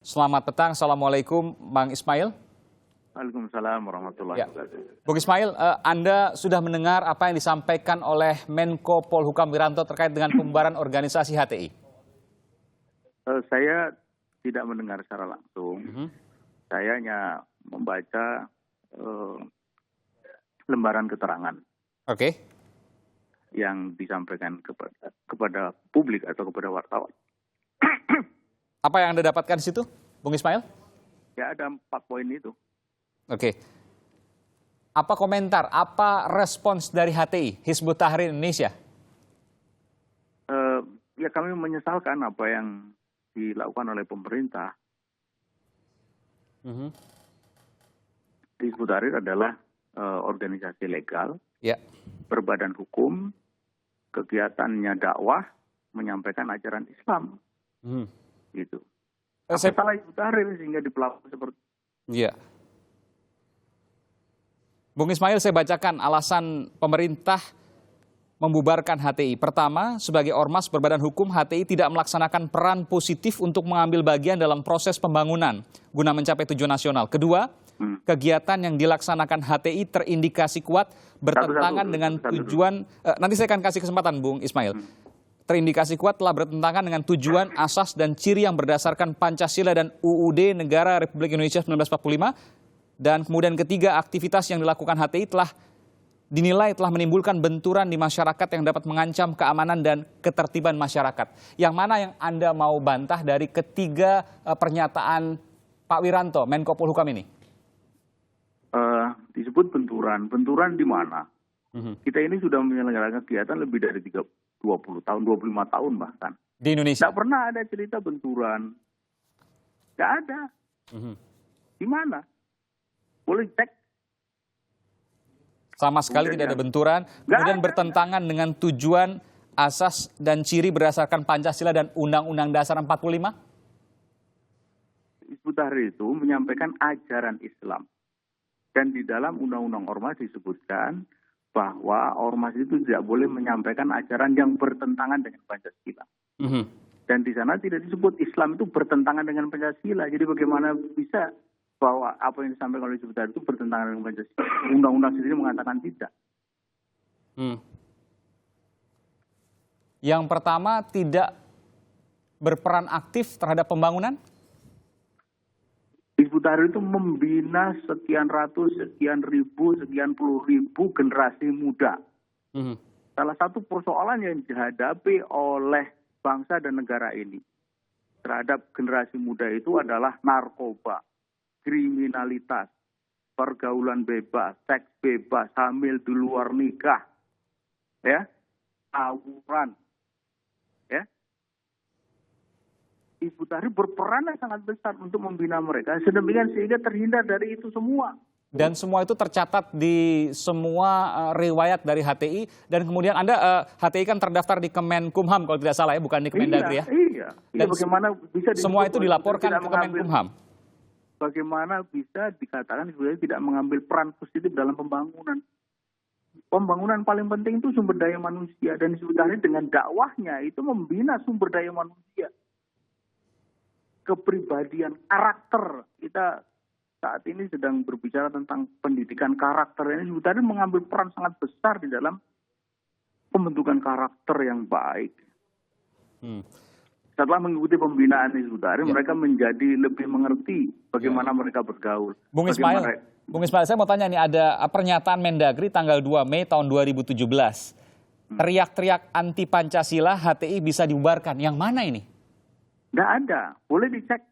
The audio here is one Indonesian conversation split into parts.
Selamat petang, Assalamualaikum Bang Ismail. Waalaikumsalam warahmatullahi Ya. wabarakatuh. Bung Ismail, Anda sudah mendengar apa yang disampaikan oleh Menko Polhukam Wiranto terkait dengan pembubaran organisasi HTI? Saya tidak mendengar secara langsung. Saya hanya membaca lembaran keterangan Oke. yang disampaikan kepada publik atau kepada wartawan. Apa yang Anda dapatkan di situ, Bung Ismail? Ya, ada 4 poin itu. Oke. Apa komentar, apa respons dari HTI, Hizbut Tahrir Indonesia? Ya, kami menyesalkan apa yang dilakukan oleh pemerintah. Hizbut Tahrir adalah organisasi legal, Ya. berbadan hukum, kegiatannya dakwah, menyampaikan ajaran Islam. Gitu. Apa salah Hizbut Tahrir sehingga diperlakukan seperti itu? Iya. Bung Ismail, saya bacakan alasan pemerintah membubarkan HTI. Pertama, sebagai ormas berbadan hukum, HTI tidak melaksanakan peran positif untuk mengambil bagian dalam proses pembangunan guna mencapai tujuan nasional. Kedua, kegiatan yang dilaksanakan HTI terindikasi kuat bertentangan dengan tujuan, nanti saya akan kasih kesempatan Bung Ismail. Terindikasi kuat telah bertentangan dengan tujuan, asas, dan ciri yang berdasarkan Pancasila dan UUD Negara Republik Indonesia 1945. Dan kemudian ketiga, aktivitas yang dilakukan HTI dinilai telah menimbulkan benturan di masyarakat yang dapat mengancam keamanan dan ketertiban masyarakat. Yang mana yang Anda mau bantah dari ketiga pernyataan Pak Wiranto, Menko Polhukam ini? Disebut benturan. Benturan di mana? Kita ini sudah menyelenggarakan kegiatan lebih dari 20 tahun, 25 tahun bahkan. Di Indonesia? Tidak pernah ada cerita benturan. Tidak ada. Di mana? Boleh cek. Sama sekali tidak ada benturan. Kemudian bertentangan dengan tujuan, asas, dan ciri berdasarkan Pancasila dan Undang-Undang Dasar 45? Hizbut Tahrir itu menyampaikan ajaran Islam. Dan di dalam Undang-Undang Ormas disebutkan bahwa ormas itu tidak boleh menyampaikan ajaran yang bertentangan dengan Pancasila. Dan di sana tidak disebut Islam itu bertentangan dengan Pancasila. Jadi bagaimana bisa bahwa apa yang disampaikan oleh Hizbut Tahrir itu bertentangan dengan Pancasila? Undang-undang sendiri mengatakan tidak. Yang pertama, tidak berperan aktif terhadap pembangunan? Hizbut Tahrir itu membina sekian ratus, sekian ribu, sekian puluh ribu generasi muda. Salah satu persoalan yang dihadapi oleh bangsa dan negara ini terhadap generasi muda itu adalah narkoba, kriminalitas, pergaulan bebas, seks bebas, hamil di luar nikah, ya, tawuran, ya. Hizbut Tahrir berperan yang sangat besar untuk membina mereka sedemikian sehingga terhindar dari itu semua. Dan semua itu tercatat di semua riwayat dari HTI, dan kemudian Anda HTI kan terdaftar di Kemenkumham kalau tidak salah ya, bukan di Kemendagri ya? Iya. Dan bagaimana bisa semua itu dilaporkan ke Kemenkumham? Bagaimana bisa dikatakan sebenarnya tidak mengambil peran positif dalam pembangunan? Pembangunan paling penting itu sumber daya manusia, dan Hizbut Tahrir dengan dakwahnya itu membina sumber daya manusia. Kepribadian, karakter. Kita saat ini sedang berbicara tentang pendidikan karakter. Ini Hizbut Tahrir mengambil peran sangat besar di dalam pembentukan karakter yang baik. Setelah mengikuti pembinaan Hizbut Tahrir, mereka menjadi lebih mengerti bagaimana mereka bergaul. Bung Ismail, saya mau tanya nih, ada pernyataan Mendagri tanggal 2 Mei tahun 2017. Teriak-teriak anti Pancasila, HTI bisa dibubarkan. Yang mana ini? Tidak ada. Boleh dicek.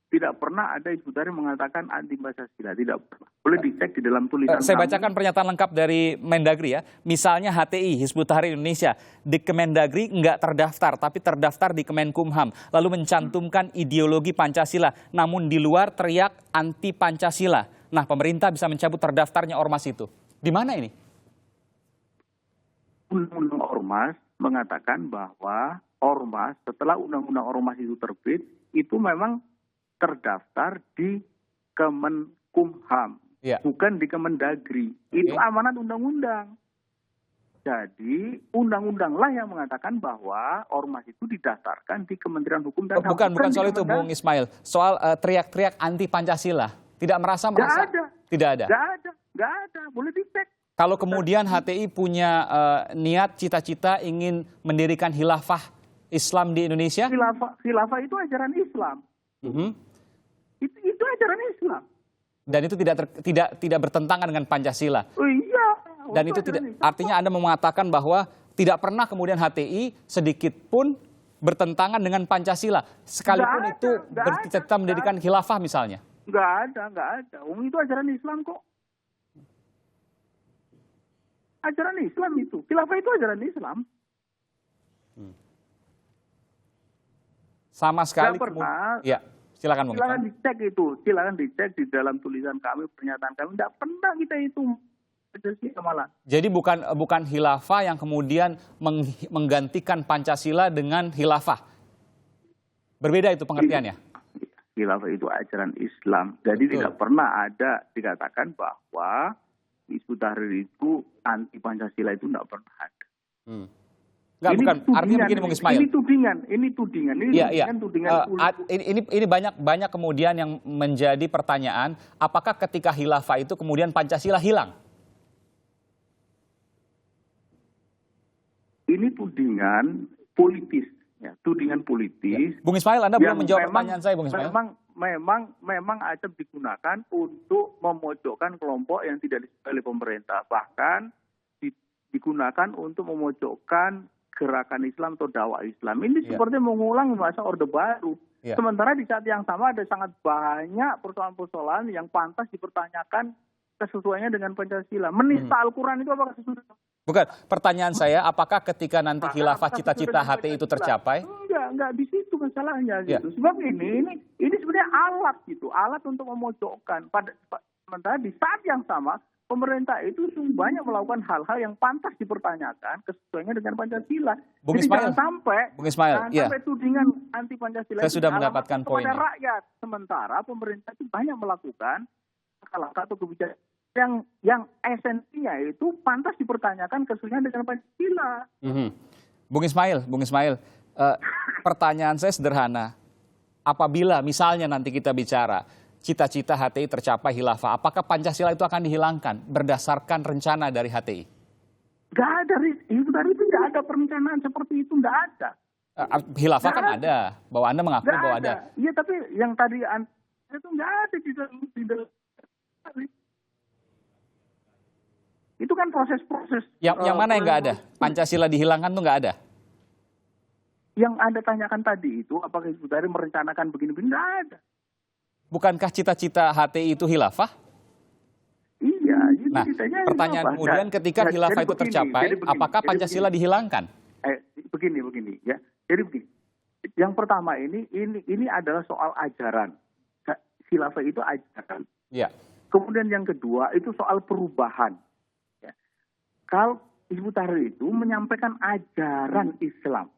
Tidak pernah ada Hizbut Tahrir mengatakan anti Pancasila. Tidak pernah. Boleh dicek di dalam tulisan. Saya bacakan pernyataan lengkap dari Mendagri ya. Misalnya HTI, Hizbut Tahrir Indonesia, di Kemendagri nggak terdaftar, tapi terdaftar di Kemenkumham. Lalu mencantumkan ideologi Pancasila, namun di luar teriak anti Pancasila. Nah, pemerintah bisa mencabut terdaftarnya ormas itu. Di mana ini? Undang-undang Ormas mengatakan bahwa ormas setelah Undang-Undang Ormas itu terbit, itu memang terdaftar di Kemenkumham, bukan di Kemendagri. Itu amanat undang-undang. Jadi undang-undanglah yang mengatakan bahwa ormas itu didaftarkan di Kementerian Hukum dan HAM. Bukan soal itu, Bung Ismail. Soal teriak-teriak anti Pancasila. Tidak merasa? Nggak ada. Tidak ada. Nggak ada. Boleh dicek. Kalau kemudian HTI punya niat, cita-cita ingin mendirikan khilafah Islam di Indonesia? Khilafah itu ajaran Islam. Itu ajaran Islam. Dan itu tidak bertentangan dengan Pancasila. Oh iya. Dan itu tidak, artinya Anda mengatakan bahwa tidak pernah kemudian HTI sedikit pun bertentangan dengan Pancasila, sekalipun itu bercita-cita mendirikan khilafah misalnya. Nggak ada. Itu ajaran Islam kok. Ajaran Islam itu. Khilafah itu ajaran Islam. Sama sekali. Ya, silakan. Silakan dicek itu. Silakan dicek di dalam tulisan kami, pernyataan kami. Tidak pernah kita itu. Malah. Jadi bukan khilafah yang kemudian menggantikan Pancasila dengan khilafah. Berbeda itu pengertiannya. Khilafah itu ajaran Islam. Jadi tidak pernah ada dikatakan bahwa Hizbut Tahrir itu anti Pancasila, itu tidak pernah ada. Enggak, bukan. Artinya begini, Bung Ismail. Ini tudingan. Ini banyak kemudian yang menjadi pertanyaan, apakah ketika khilafah itu kemudian Pancasila hilang? Ini tudingan politis, ya, tudingan politis. Ya. Bung Ismail, Anda belum menjawab pertanyaan saya, Bung Ismail. Memang acap digunakan untuk memojokkan kelompok yang tidak disukai oleh pemerintah. Bahkan digunakan untuk memojokkan gerakan Islam atau dakwah Islam. Ini seperti mengulang masa Orde Baru. Ya. Sementara di saat yang sama ada sangat banyak persoalan-persoalan yang pantas dipertanyakan kesesuaiannya dengan Pancasila. Menista Al-Quran itu apakah sesuai? Bukan, pertanyaan saya, apakah ketika nanti khilafah cita-cita HTI itu tercapai? Enggak di situ masalahnya gitu. Sebab ini sebenarnya alat gitu, alat untuk memojokkan. Sementara di saat yang sama pemerintah itu banyak melakukan hal-hal yang pantas dipertanyakan kesesuaiannya dengan Pancasila. Jadi jangan sampai tudingan anti Pancasila. Saya sudah mendapatkan poinnya. Kepada rakyat. Sementara pemerintah itu banyak melakukan langkah atau kebijakan yang esensinya itu pantas dipertanyakan kesesuaiannya dengan Pancasila. Bung Ismail, pertanyaan saya sederhana. Apabila misalnya nanti kita bicara cita-cita HTI tercapai khilafah, apakah Pancasila itu akan dihilangkan berdasarkan rencana dari HTI? Nggak ada, itu nggak ada perencanaan seperti itu, nggak ada. Khilafah kan ada, bahwa Anda mengakui bahwa ada. Iya, tapi yang tadi itu nggak ada di dalam. Itu kan proses-proses. Yang mana yang nggak ada? Pancasila dihilangkan tuh nggak ada? Yang Anda tanyakan tadi itu, apakah Hizbut Tahrir merencanakan begini-begini? Nggak ada. Bukankah cita-cita HTI itu khilafah? Iya. Nah, pertanyaan kemudian ketika khilafah itu tercapai, apakah Pancasila dihilangkan? Begini ya. Jadi begini. Yang pertama ini adalah soal ajaran. Khilafah itu ajaran. Ya. Kemudian yang kedua itu soal perubahan. Ya. Kalau Hizbut Tahrir itu menyampaikan ajaran Islam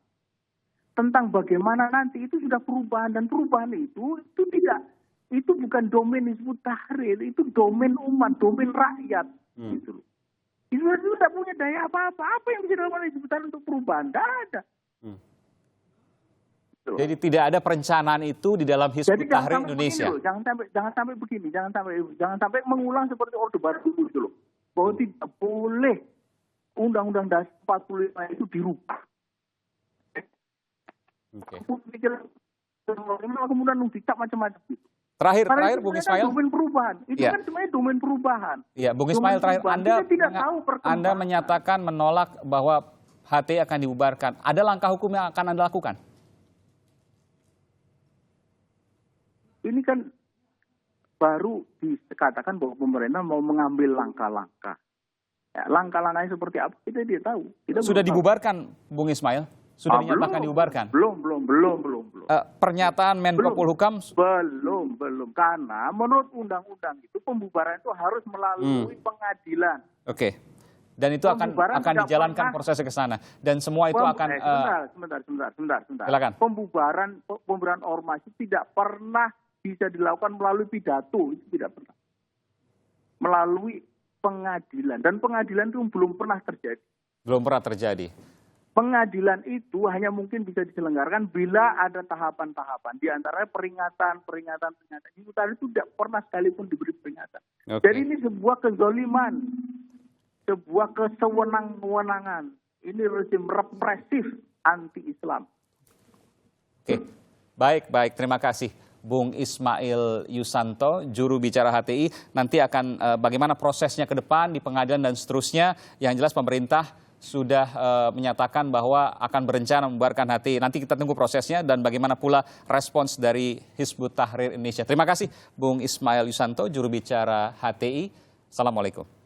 tentang bagaimana nanti itu sudah perubahan, dan perubahan itu bukan domain Hizbut Tahrir, itu domain umat, domain rakyat. Gitu loh. Hizbut Tahrir tidak punya daya apa-apa. Apa yang bisa dilakukan Hizbut Tahrir untuk perubahan? Tidak ada. Jadi tidak ada perencanaan itu di dalam Hizbut Tahrir Indonesia. Jangan sampai begini, jangan sampai mengulang seperti Orde Baru itu loh. Bahwa tidak boleh Undang-Undang Dasar 45 itu dirubah. Kemudian dicap macam-macam gitu. Terakhir Bung Ismail. Domain perubahan. Itu kan sebenarnya domain perubahan. Iya, Bung Ismail, terakhir Anda menyatakan menolak bahwa HTI akan dibubarkan. Ada langkah hukum yang akan Anda lakukan? Ini kan baru dikatakan bahwa pemerintah mau mengambil langkah-langkah. Ya, langkah-langkahnya seperti apa kita tidak tahu. Sudah dibubarkan, Bung Ismail? Sudah dinyatakan dibubarkan? Belum. Pernyataan Menko Polhukam? Belum. Karena menurut undang-undang itu pembubaran itu harus melalui pengadilan. Oke. Dan itu akan dijalankan prosesnya ke sana. Dan semua itu akan... Sebentar. Silakan. Pembubaran ormas itu tidak pernah bisa dilakukan melalui pidato. Itu tidak pernah. Melalui pengadilan. Dan pengadilan itu belum pernah terjadi. Belum pernah terjadi. Pengadilan itu hanya mungkin bisa diselenggarakan bila ada tahapan-tahapan. Di antaranya peringatan. Itu tadi itu tidak pernah sekalipun diberi peringatan. Oke. Jadi ini sebuah kezoliman, sebuah kesewenang-wenangan. Ini rezim represif anti-Islam. Oke, baik. Terima kasih. Bung Ismail Yusanto, juru bicara HTI. Nanti akan bagaimana prosesnya ke depan di pengadilan dan seterusnya. Yang jelas pemerintah sudah menyatakan bahwa akan berencana membubarkan HTI. Nanti kita tunggu prosesnya dan bagaimana pula respons dari Hizbut Tahrir Indonesia. Terima kasih Bung Ismail Yusanto, juru bicara HTI. Assalamualaikum.